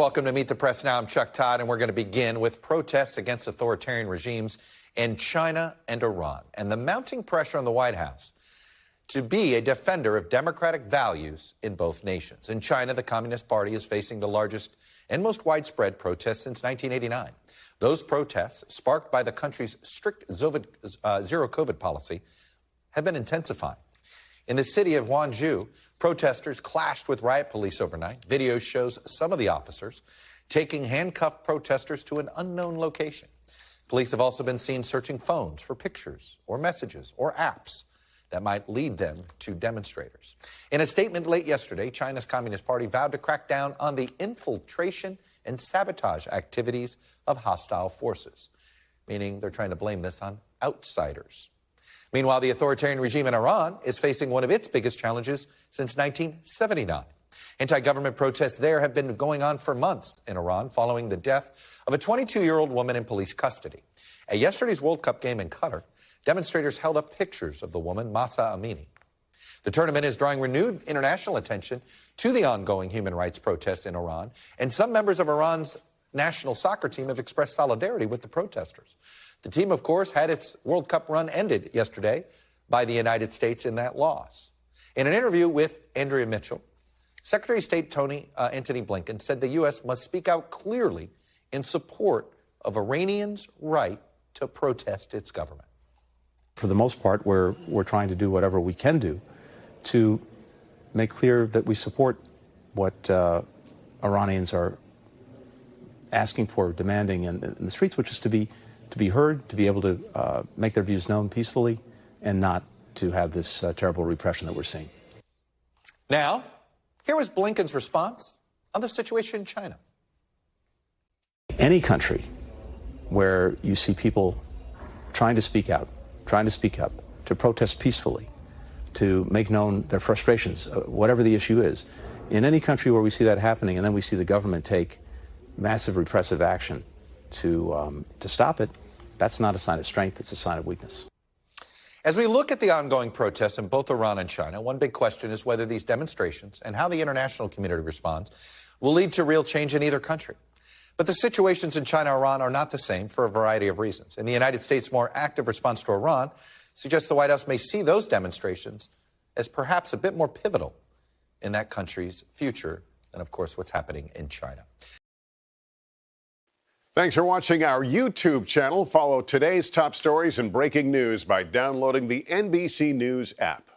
Welcome to Meet the Press Now. I'm Chuck Todd, and we're going to begin with protests against authoritarian regimes in China and Iran, and the mounting pressure on the White House to be a defender of democratic values in both nations. In China, the Communist Party is facing the largest and most widespread protests since 1989. Those protests, sparked by the country's strict zero COVID policy, have been intensifying. In the city of Guangzhou, protesters clashed with riot police overnight. Video shows some of the officers taking handcuffed protesters to an unknown location. Police have also been seen searching phones for pictures or messages or apps that might lead them to demonstrators. In a statement late yesterday, China's Communist Party vowed to crack down on the infiltration and sabotage activities of hostile forces, meaning they're trying to blame this on outsiders. Meanwhile, the authoritarian regime in Iran is facing one of its biggest challenges since 1979. Anti-government protests there have been going on for months in Iran following the death of a 22-year-old woman in police custody. At yesterday's World Cup game in Qatar, demonstrators held up pictures of the woman, Mahsa Amini. The tournament is drawing renewed international attention to the ongoing human rights protests in Iran, and some members of Iran's national soccer team have expressed solidarity with the protesters. The team, of course, had its World Cup run ended yesterday by the United States in that loss. In an interview with Andrea Mitchell, Secretary of State Antony Blinken said the U.S. must speak out clearly in support of Iranians' right to protest its government. For the most part, we're trying to do whatever we can do to make clear that we support what Iranians are asking for, demanding in the streets, which is to be heard, to be able to make their views known peacefully, and not to have this terrible repression that we're seeing. Now, here was Blinken's response on the situation in China. Any country where you see people trying to speak out, trying to speak up, to protest peacefully, to make known their frustrations, whatever the issue is, in any country where we see that happening and then we see the government take massive repressive action to stop it, that's not a sign of strength, it's a sign of weakness. As we look at the ongoing protests in both Iran and China, one big question is whether these demonstrations and how the international community responds will lead to real change in either country. But the situations in China and Iran are not the same for a variety of reasons. And the United States' more active response to Iran suggests the White House may see those demonstrations as perhaps a bit more pivotal in that country's future than, of course, what's happening in China. Thanks for watching our YouTube channel. Follow today's top stories and breaking news by downloading the NBC News app.